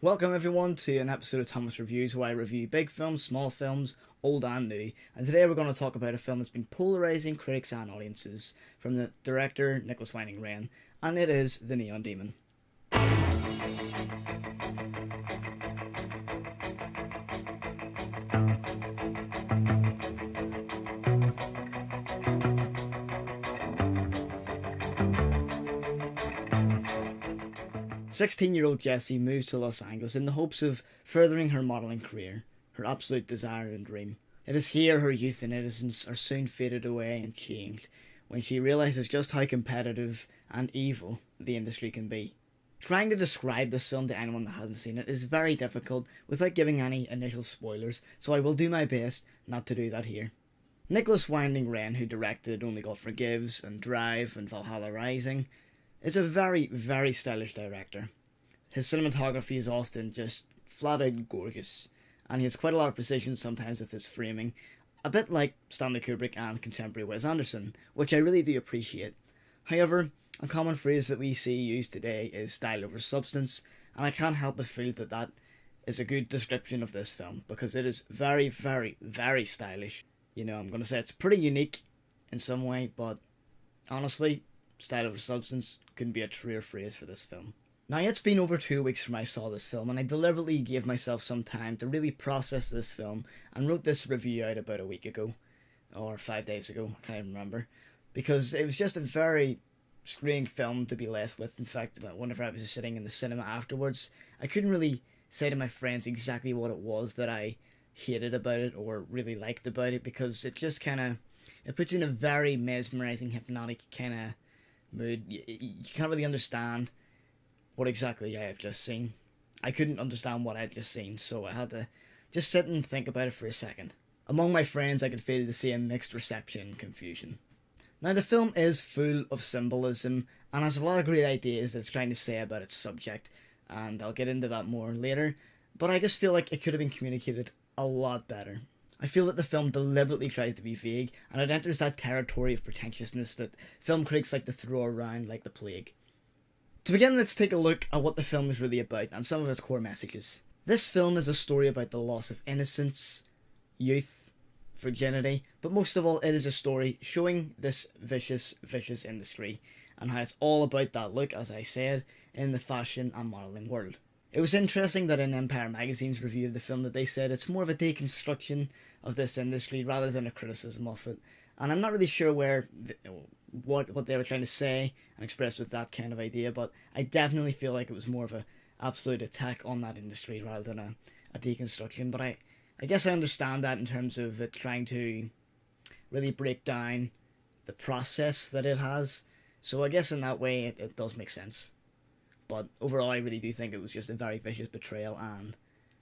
Welcome everyone to an episode of Thomas Reviews where I review big films, small films, old and new. And today we're going to talk about a film that's been polarising critics and audiences from the director Nicholas Winding Refn, and it is The Neon Demon. 16-year-old Jessie moves to Los Angeles in the hopes of furthering her modelling career, her absolute desire and dream. It is here her youth and innocence are soon faded away and changed when she realises just how competitive and evil the industry can be. Trying to describe this film to anyone that hasn't seen it is very difficult without giving any initial spoilers, so I will do my best not to do that here. Nicholas Winding Refn, who directed Only God Forgives and Drive and Valhalla Rising, is a very, very stylish director. His cinematography is often just flat out gorgeous, and he has quite a lot of precision sometimes with his framing, a bit like Stanley Kubrick and contemporary Wes Anderson, which I really do appreciate. However, a common phrase that we see used today is style over substance, and I can't help but feel that that is a good description of this film, because it is very, very, very stylish. I'm going to say it's pretty unique in some way, but honestly, style over substance couldn't be a truer phrase for this film. Now, it's been over 2 weeks from I saw this film, and I deliberately gave myself some time to really process this film and wrote this review out about a week ago, or 5 days ago, I can't even remember, because it was just a very strange film to be left with. In fact, whenever I was sitting in the cinema afterwards, I couldn't really say to my friends exactly what it was that I hated about it or really liked about it, because it just it puts you in a very mesmerizing, hypnotic kind of mood. You can't really understand what exactly I have just seen. I couldn't understand what I had just seen, so I had to just sit and think about it for a second. Among my friends, I could feel the same mixed reception and confusion. Now, the film is full of symbolism and has a lot of great ideas that it's trying to say about its subject, and I'll get into that more later, but I just feel like it could have been communicated a lot better. I feel that the film deliberately tries to be vague, and it enters that territory of pretentiousness that film critics like to throw around like the plague. To begin, let's take a look at what the film is really about and some of its core messages. This film is a story about the loss of innocence, youth, virginity, but most of all, it is a story showing this vicious, vicious industry and how it's all about that look, as I said, in the fashion and modelling world. It was interesting that in Empire Magazine's review of the film that they said it's more of a deconstruction of this industry rather than a criticism of it. And I'm not really sure what they were trying to say and express with that kind of idea, but I definitely feel like it was more of a absolute attack on that industry rather than a deconstruction. But I guess I understand that in terms of it trying to really break down the process that it has. So I guess in that way it does make sense. But overall, I really do think it was just a very vicious betrayal and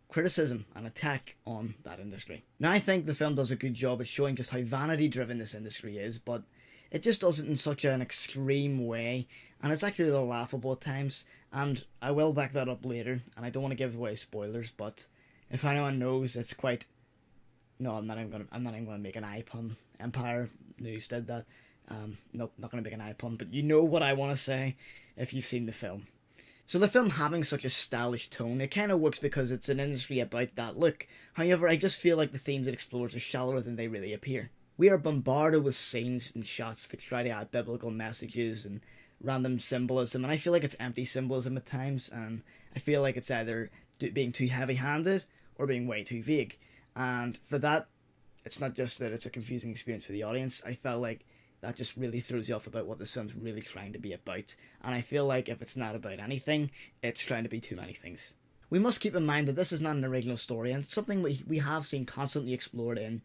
criticism and attack on that industry. Now, I think the film does a good job at showing just how vanity-driven this industry is, but it just does it in such an extreme way, and it's actually a little laughable at times, and I will back that up later, and I don't want to give away spoilers, but if anyone knows, it's quite... No, I'm not even going to make an eye pun. Empire News did that. Nope, not going to make an eye pun, but you know what I want to say if you've seen the film. So the film having such a stylish tone, it kind of works because it's an industry about that look. However, I just feel like the themes it explores are shallower than they really appear. We are bombarded with scenes and shots to try to add biblical messages and random symbolism, and I feel like it's empty symbolism at times, and I feel like it's either being too heavy-handed or being way too vague. And for that, it's not just that it's a confusing experience for the audience, I felt like that just really throws you off about what this film's really trying to be about. And I feel like if it's not about anything, it's trying to be too many things. We must keep in mind that this is not an original story, and it's something we have seen constantly explored in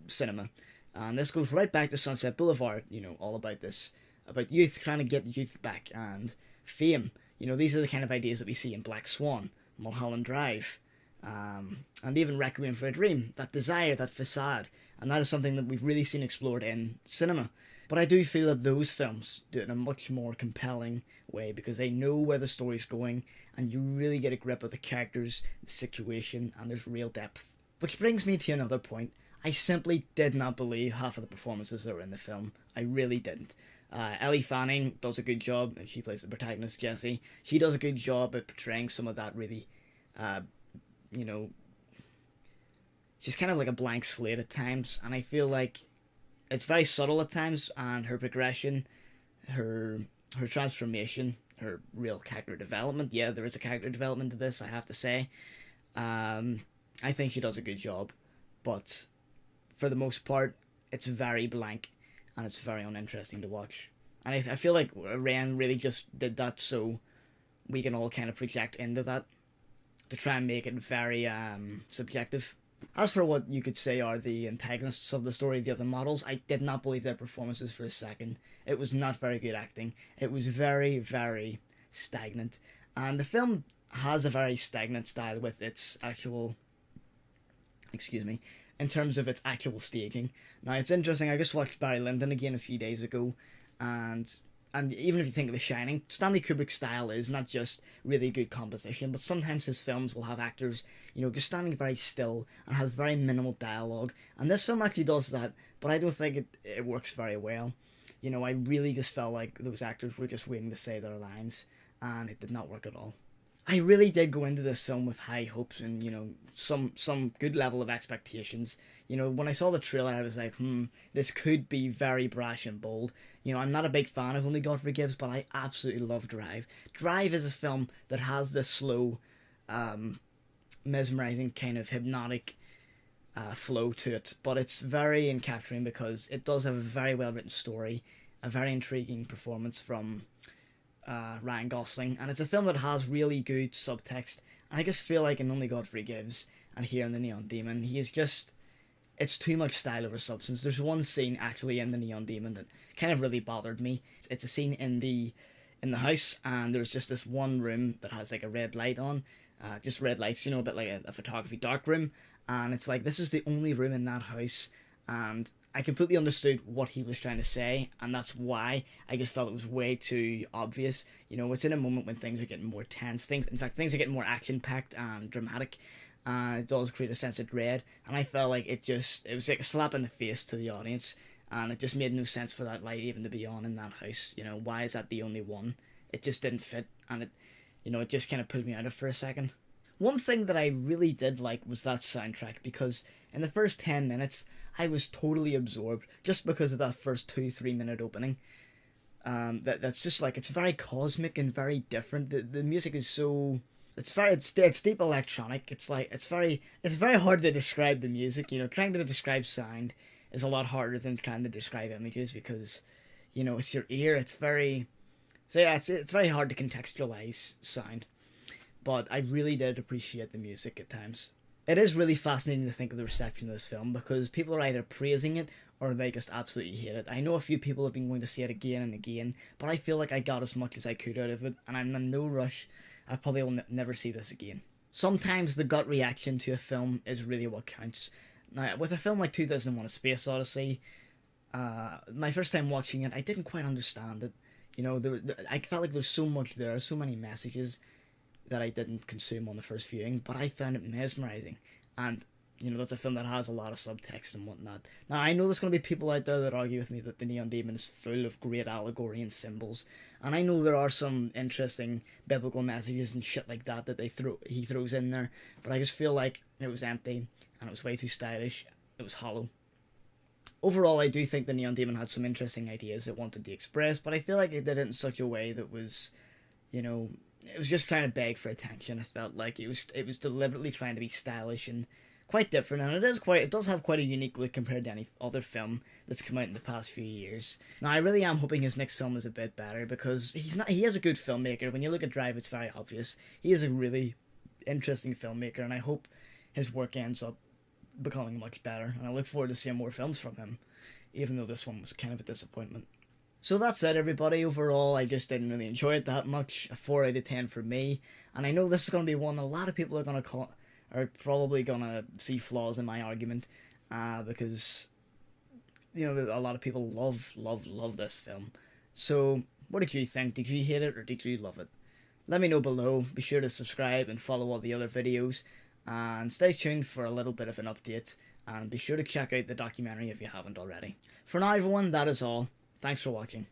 cinema. And this goes right back to Sunset Boulevard, all about this, about youth trying to get youth back and fame. These are the kind of ideas that we see in Black Swan, Mulholland Drive, and even Requiem for a Dream, that desire, that facade. And that is something that we've really seen explored in cinema. But I do feel that those films do it in a much more compelling way because they know where the story's going and you really get a grip of the characters, the situation, and there's real depth. Which brings me to another point. I simply did not believe half of the performances that were in the film. I really didn't. Ellie Fanning does a good job. She plays the protagonist, Jessie. She does a good job at portraying some of that really you know, she's kind of like a blank slate at times, and I feel like it's very subtle at times, and her progression, her her transformation, her real character development. Yeah, there is a character development to this, I have to say. I think she does a good job, but for the most part, it's very blank, and it's very uninteresting to watch. And I feel like Ren really just did that so we can all kind of project into that to try and make it very subjective. As for what you could say are the antagonists of the story, the other models, I did not believe their performances for a second. It was not very good acting. It was very, very stagnant. And the film has a very stagnant style with its actual, excuse me, in terms of its actual staging. Now, it's interesting, I just watched Barry Lyndon again a few days ago, and even if you think of The Shining, Stanley Kubrick's style is not just really good composition, but sometimes his films will have actors, just standing very still and has very minimal dialogue. And this film actually does that, but I don't think it works very well. I really just felt like those actors were just waiting to say their lines, and it did not work at all. I really did go into this film with high hopes and, some good level of expectations. When I saw the trailer, I was like, this could be very brash and bold. I'm not a big fan of Only God Forgives, but I absolutely love Drive. Drive is a film that has this slow, mesmerizing, kind of hypnotic flow to it, but it's very encapturing because it does have a very well written story, a very intriguing performance from Ryan Gosling, and it's a film that has really good subtext. And I just feel like in Only God Forgives and here in The Neon Demon, it's too much style over substance. There's one scene actually in The Neon Demon that kind of really bothered me. It's a scene in the house, and there's just this one room that has like a red light on, just red lights, a bit like a photography dark room, and it's like this is the only room in that house, and I completely understood what he was trying to say, and that's why I just felt it was way too obvious. It's in a moment when things are getting more tense. Things are getting more action-packed and dramatic. It does create a sense of dread, and I felt like it was like a slap in the face to the audience, and it just made no sense for that light even to be on in that house. Why is that the only one? It just didn't fit, and it just kind of pulled me out of it for a second. One thing that I really did like was that soundtrack, because in the first 10 minutes, I was totally absorbed just because of that first 2-3 minute opening. That's just like, it's very cosmic and very different. The music is so, it's deep electronic. It's very hard to describe the music. Trying to describe sound is a lot harder than trying to describe images, because it's your ear. It's very hard to contextualize sound. But I really did appreciate the music at times. It is really fascinating to think of the reception of this film, because people are either praising it or they just absolutely hate it. I know a few people have been going to see it again and again, but I feel like I got as much as I could out of it, and I'm in no rush. I probably will never see this again. Sometimes the gut reaction to a film is really what counts. Now, with a film like 2001: A Space Odyssey, my first time watching it, I didn't quite understand it. I felt like there's so much there, so many messages that I didn't consume on the first viewing, but I found it mesmerizing. And, that's a film that has a lot of subtext and whatnot. Now, I know there's going to be people out there that argue with me that The Neon Demon is full of great allegory and symbols, and I know there are some interesting biblical messages and shit like that he throws in there, but I just feel like it was empty, and it was way too stylish. It was hollow. Overall, I do think The Neon Demon had some interesting ideas it wanted to express, but I feel like it did it in such a way that was, it was just trying to beg for attention. I felt like it was deliberately trying to be stylish and quite different, and it does have quite a unique look compared to any other film that's come out in the past few years. Now, I really am hoping his next film is a bit better, because he is a good filmmaker. When you look at Drive, it's very obvious. He is a really interesting filmmaker, and I hope his work ends up becoming much better, and I look forward to seeing more films from him, even though this one was kind of a disappointment. So that's it, everybody. Overall, I just didn't really enjoy it that much. A 4 out of 10 for me. And I know this is going to be one a lot of people are probably going to see flaws in my argument. Because, a lot of people love this film. So, what did you think? Did you hate it or did you love it? Let me know below. Be sure to subscribe and follow all the other videos. And stay tuned for a little bit of an update. And be sure to check out the documentary if you haven't already. For now, everyone, that is all. Thanks for watching.